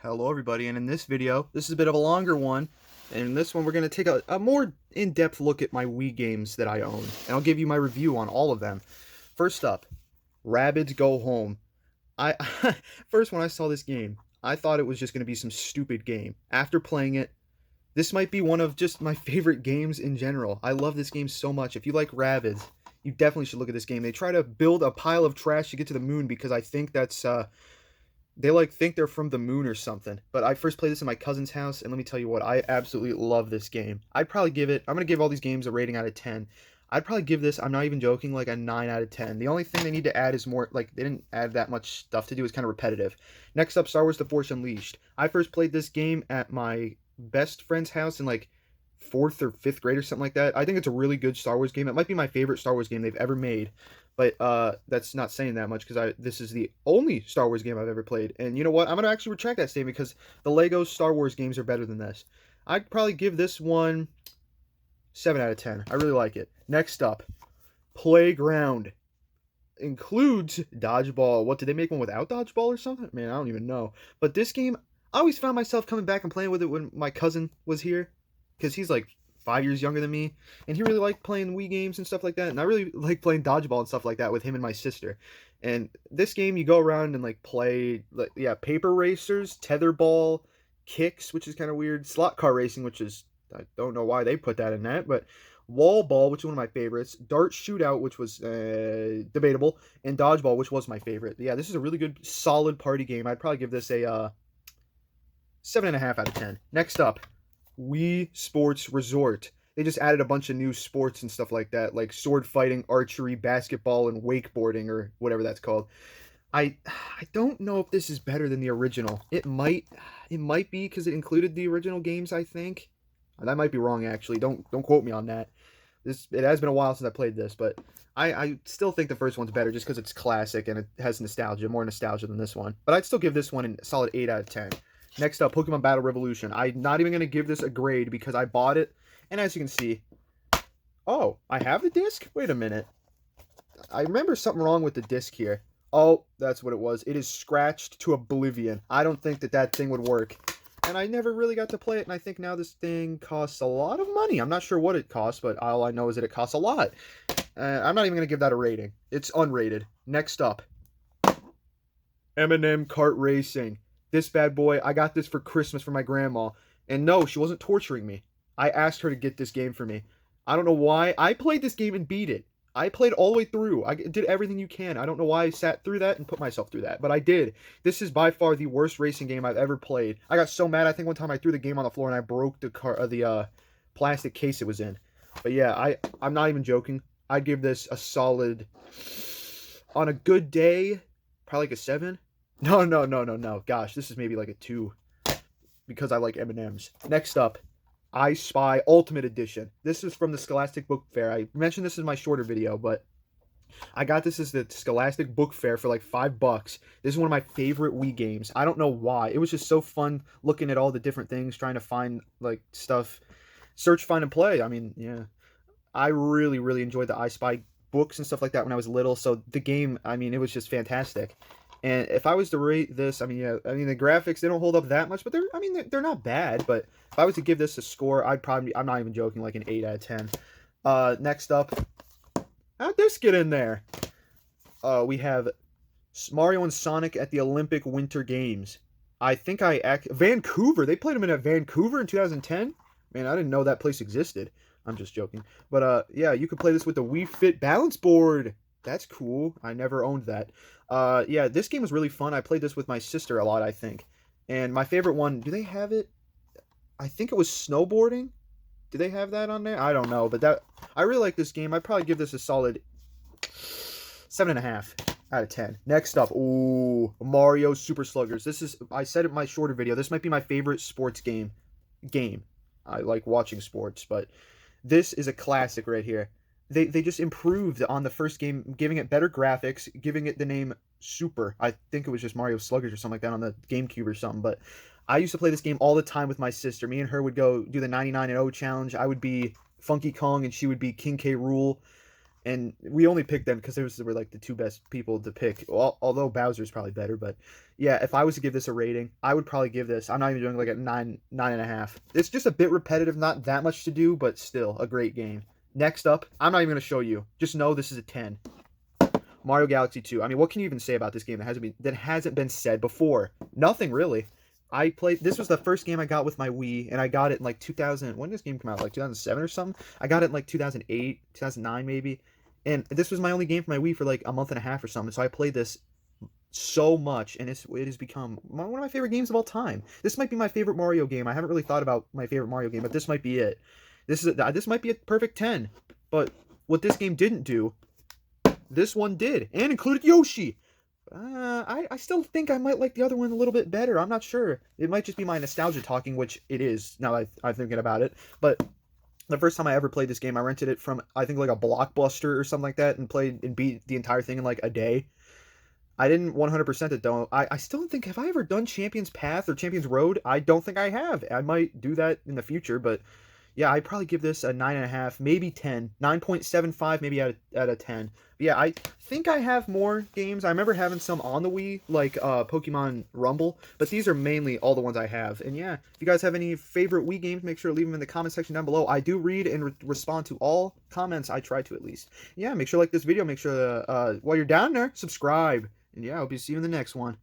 Hello everybody, and in this video, this is a bit of a longer one, and in this one we're going to take a more in-depth look at my Wii games that I own, and I'll give you my review on all of them. First up, Rabbids Go Home. I First, when I saw this game, I thought it was just going to be some stupid game. After playing it, this might be one of just my favorite games in general. I love this game so much. If you like Rabbids, you definitely should look at this game. They try to build a pile of trash to get to the moon because I think that's they think they're from the moon or something. But I first played this in my cousin's house, and let me tell you what, I absolutely love this game. I'd probably give it, I'm going to give all these games a rating out of 10. I'd probably give this, I'm not even joking, like a 9 out of 10. The only thing they need to add is more, like, they didn't add that much stuff to do. It's kind of repetitive. Next up, Star Wars The Force Unleashed. I first played this game at my best friend's house in, like, 4th or 5th grade or something like that. I think it's a really good Star Wars game. It might be my favorite Star Wars game they've ever made. But that's not saying that much because this is the only Star Wars game I've ever played. And you know what? I'm going to actually retract that statement because the Lego Star Wars games are better than this. I'd probably give this one 7 out of 10. I really like it. Next up, Playground. Includes Dodgeball. What, did they make one without Dodgeball or something? Man, I don't even know. But this game, I always found myself coming back and playing with it when my cousin was here. Because he's like 5 years younger than me, and he really liked playing Wii games and stuff like that, and I really like playing dodgeball and stuff like that with him and my sister. And this game, you go around and like play, like, yeah, paper racers, tetherball, kicks, which is kind of weird, slot car racing, which is, I don't know why they put that in that, but wall ball, which is one of my favorites, dart shootout, which was debatable, and dodgeball, which was my favorite. Yeah, this is a really good, solid party game. I'd probably give this a 7.5 out of 10. Next up, Wii Sports Resort. They just added a bunch of new sports and stuff like that, like sword fighting, archery, basketball, and wakeboarding, or whatever that's called. I don't know if this is better than the original. It might be because it included the original games, I think. That might be wrong, actually. Don't quote me on that. It has been a while since I played this, but I still think the first one's better just because it's classic and it has nostalgia, more nostalgia than this one. But I'd still give this one a solid 8 out of 10. Next up, Pokemon Battle Revolution. I'm not even going to give this a grade because I bought it. And as you can see... Oh, I have the disc? Wait a minute. I remember something wrong with the disc here. Oh, that's what it was. It is scratched to oblivion. I don't think that thing would work. And I never really got to play it, and I think now this thing costs a lot of money. I'm not sure what it costs, but all I know is that it costs a lot. I'm not even going to give that a rating. It's unrated. Next up, Eminem Kart Racing. This bad boy, I got this for Christmas for my grandma. And no, she wasn't torturing me. I asked her to get this game for me. I don't know why. I played this game and beat it. I played all the way through. I did everything you can. I don't know why I sat through that and put myself through that, but I did. This is by far the worst racing game I've ever played. I got so mad. I think one time I threw the game on the floor and I broke the plastic case it was in. But yeah, I'm not even joking. I'd give this a solid, on a good day, probably like a 7. No. Gosh, this is maybe like a 2 because I like M&Ms. Next up, I Spy Ultimate Edition. This is from the Scholastic Book Fair. I mentioned this in my shorter video, but I got this as the Scholastic Book Fair for like $5. This is one of my favorite Wii games. I don't know why. It was just so fun looking at all the different things, trying to find like stuff, search, find, and play. I mean, yeah. I really, really enjoyed the I Spy books and stuff like that when I was little. So the game, I mean, it was just fantastic. And if I was to rate this, I mean, yeah, I mean the graphics, they don't hold up that much, but they're not bad. But if I was to give this a score, I'd probably, I'm not even joking, like an 8 out of 10. Next up, how'd this get in there? We have Mario and Sonic at the Olympic Winter Games. I think Vancouver. They played them in Vancouver in 2010. Man, I didn't know that place existed. I'm just joking. But yeah, you could play this with the Wii Fit balance board. That's cool. I never owned that. Yeah, this game was really fun. I played this with my sister a lot, I think. And my favorite one, do they have it? I think it was snowboarding. Do they have that on there? I don't know, but I really like this game. I'd probably give this a solid 7.5 out of 10. Next up, ooh, Mario Super Sluggers. This is, I said it in my shorter video, this might be my favorite sports game. I like watching sports, but this is a classic right here. They just improved on the first game, giving it better graphics, giving it the name Super. I think it was just Mario Sluggers or something like that on the GameCube or something. But I used to play this game all the time with my sister. Me and her would go do the 99-0 challenge. I would be Funky Kong and she would be King K. Rool. And we only picked them because they were like the two best people to pick. Although Bowser's probably better, but yeah, if I was to give this a rating, I would probably give this. I'm not even doing like a 9.5. It's just a bit repetitive, not that much to do, but still a great game. Next up, I'm not even gonna show you. Just know this is a 10. Mario Galaxy 2. I mean, what can you even say about this game that hasn't been said before? Nothing really. I played. This was the first game I got with my Wii, and I got it in like 2000. When did this game come out? Like 2007 or something. I got it in like 2008, 2009 maybe. And this was my only game for my Wii for like a month and a half or something. So I played this so much, and it has become one of my favorite games of all time. This might be my favorite Mario game. I haven't really thought about my favorite Mario game, but this might be it. This might be a perfect 10. But what this game didn't do, this one did, and included Yoshi. I still think I might like the other one a little bit better. I'm not sure. It might just be my nostalgia talking, which it is now that I'm thinking about it. But the first time I ever played this game, I rented it from, I think, like a Blockbuster or something like that, and played and beat the entire thing in like a day. I didn't 100% it though. I still don't think, have I ever done Champion's Path or Champion's Road? I don't think I have. I might do that in the future, but yeah, I'd probably give this a 9.5, maybe 10. 9.75, maybe out of 10. But yeah, I think I have more games. I remember having some on the Wii, like Pokemon Rumble, but these are mainly all the ones I have. And yeah, if you guys have any favorite Wii games, make sure to leave them in the comment section down below. I do read and respond to all comments. I try to, at least. Yeah, make sure to like this video. Make sure to, while you're down there, subscribe. And yeah, I hope to see you in the next one.